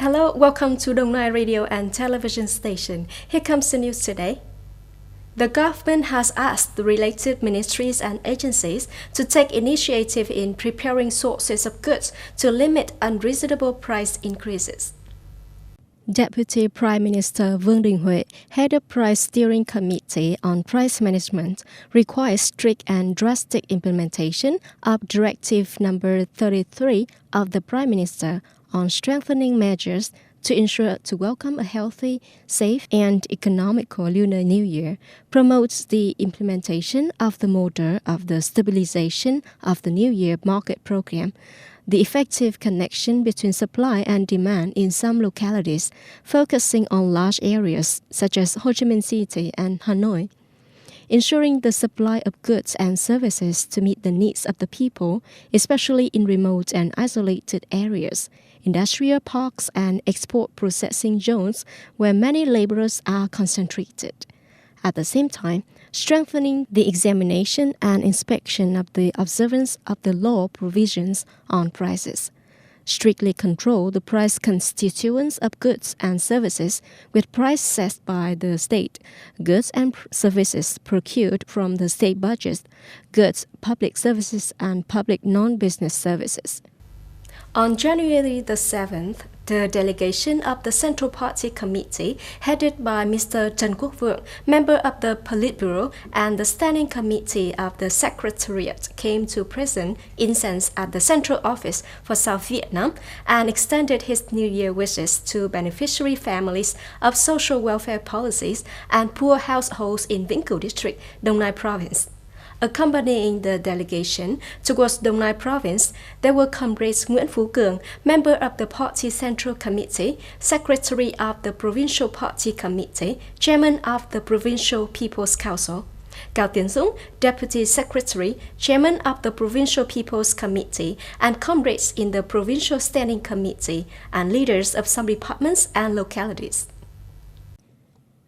Hello, welcome to Đồng Nai Radio and Television Station. Here comes the news today. The government has asked the related ministries and agencies to take initiative in preparing sources of goods to limit unreasonable price increases. Deputy Prime Minister Vương Đình Huệ, head of Price Steering Committee on Price Management, requires strict and drastic implementation of Directive Number 33 of the Prime Minister on strengthening measures to ensure to welcome a healthy, safe, and economical Lunar New Year, promotes the implementation of the model of the stabilization of the New Year market program, the effective connection between supply and demand in some localities, focusing on large areas such as Ho Chi Minh City and Hanoi, ensuring the supply of goods and services to meet the needs of the people, especially in remote and isolated areas, industrial parks and export processing zones where many laborers are concentrated. At the same time, strengthening the examination and inspection of the observance of the law provisions on prices. Strictly control the price constituents of goods and services with price set by the state, goods and services procured from the state budget, goods, public services, and public non-business services. On January the 7th, the delegation of the Central Party Committee, headed by Mr. Trần Quốc Vượng, member of the Politburo, and the Standing Committee of the Secretariat, came to present incense at the Central Office for South Vietnam and extended his New Year wishes to beneficiary families of social welfare policies and poor households in Vĩnh Cửu District, Đồng Nai Province. Accompanying the delegation towards Đồng Nai Province, there were comrades Nguyễn Phú Cường, member of the Party Central Committee, Secretary of the Provincial Party Committee, Chairman of the Provincial People's Council, Cao Tiến Dũng, Deputy Secretary, Chairman of the Provincial People's Committee, and comrades in the Provincial Standing Committee, and leaders of some departments and localities.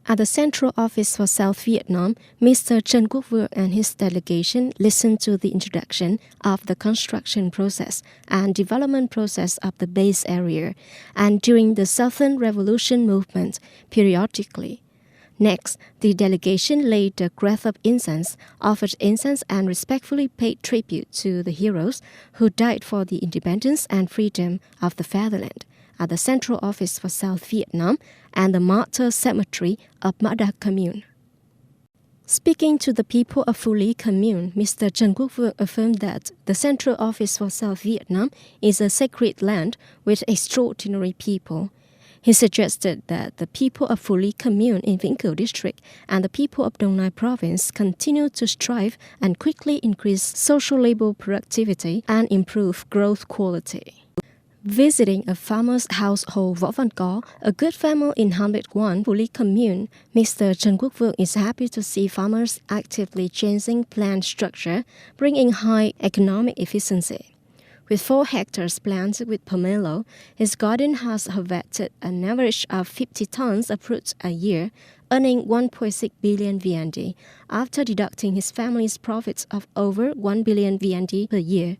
At the Central Office for South Vietnam, Mr. Trần Quốc Vượng and his delegation listened to the introduction of the construction process and development process of the base area, and during the Southern Revolution movement, periodically. Next, the delegation laid a wreath of incense, offered incense, and respectfully paid tribute to the heroes who died for the independence and freedom of the fatherland at the Central Office for South Vietnam and the Martyr Cemetery of Mã Commune. Speaking to the people of Phu Lý Commune, Mr. Trần Quốc Vượng affirmed that the Central Office for South Vietnam is a sacred land with extraordinary people. He suggested that the people of Phu Lý Commune in Vĩnh Cửu District and the people of Đồng Nai Province continue to strive and quickly increase social labor productivity and improve growth quality. Visiting a farmer's household Võ Văn Có, a good family in Hamlet 1, Phu Lý Commune, Mr. Trần Quốc Vượng is happy to see farmers actively changing plant structure, bringing high economic efficiency. With 4 hectares planted with pomelo, his garden has harvested an average of 50 tons of fruit a year, earning 1.6 billion VND, after deducting his family's profits of over 1 billion VND per year.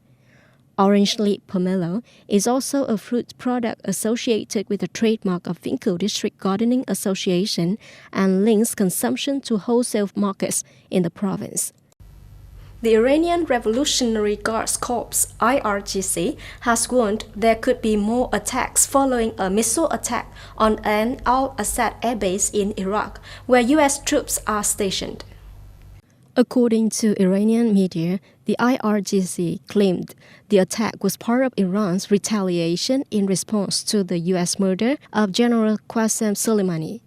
Orange leaf pomelo is also a fruit product associated with the trademark of Vĩnh Cửu District Gardening Association and links consumption to wholesale markets in the province. The Iranian Revolutionary Guards Corps, IRGC, has warned there could be more attacks following a missile attack on an Al-Assad airbase in Iraq, where U.S. troops are stationed. According to Iranian media, the IRGC claimed the attack was part of Iran's retaliation in response to the U.S. murder of General Qasem Soleimani.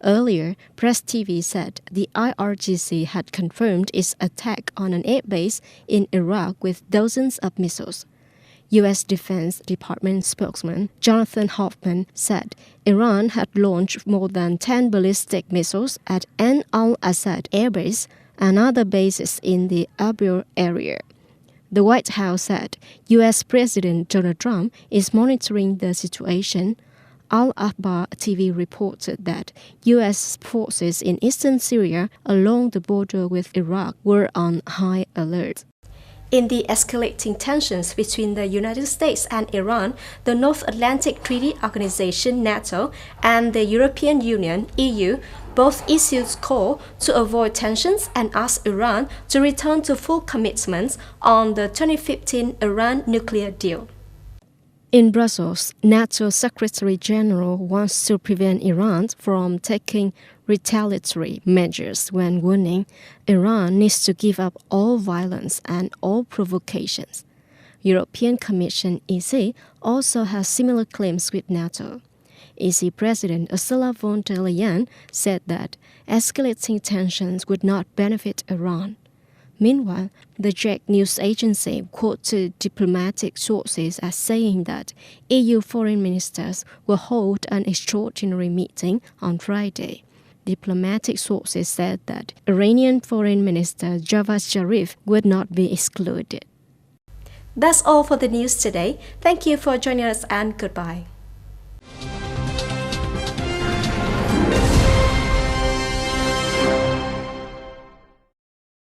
Earlier, Press TV said the IRGC had confirmed its attack on an airbase in Iraq with dozens of missiles. U.S. Defense Department spokesman Jonathan Hoffman said Iran had launched more than 10 ballistic missiles at an Al-Assad airbase and other bases in the Erbil area. The White House said U.S. President Donald Trump is monitoring the situation. Al-Akhbar TV reported that U.S. forces in eastern Syria along the border with Iraq were on high alert. In the escalating tensions between the United States and Iran, the North Atlantic Treaty Organization (NATO) and the European Union (EU) both issued calls to avoid tensions and asked Iran to return to full commitments on the 2015 Iran nuclear deal. In Brussels, NATO Secretary-General wants to prevent Iran from taking retaliatory measures when warning Iran needs to give up all violence and all provocations. European Commission (EC) also has similar claims with NATO. EC President Ursula von der Leyen said that escalating tensions would not benefit Iran. Meanwhile, the Czech news agency quoted diplomatic sources as saying that EU foreign ministers will hold an extraordinary meeting on Friday. Diplomatic sources said that Iranian Foreign Minister Javad Zarif would not be excluded. That's all for the news today. Thank you for joining us and goodbye.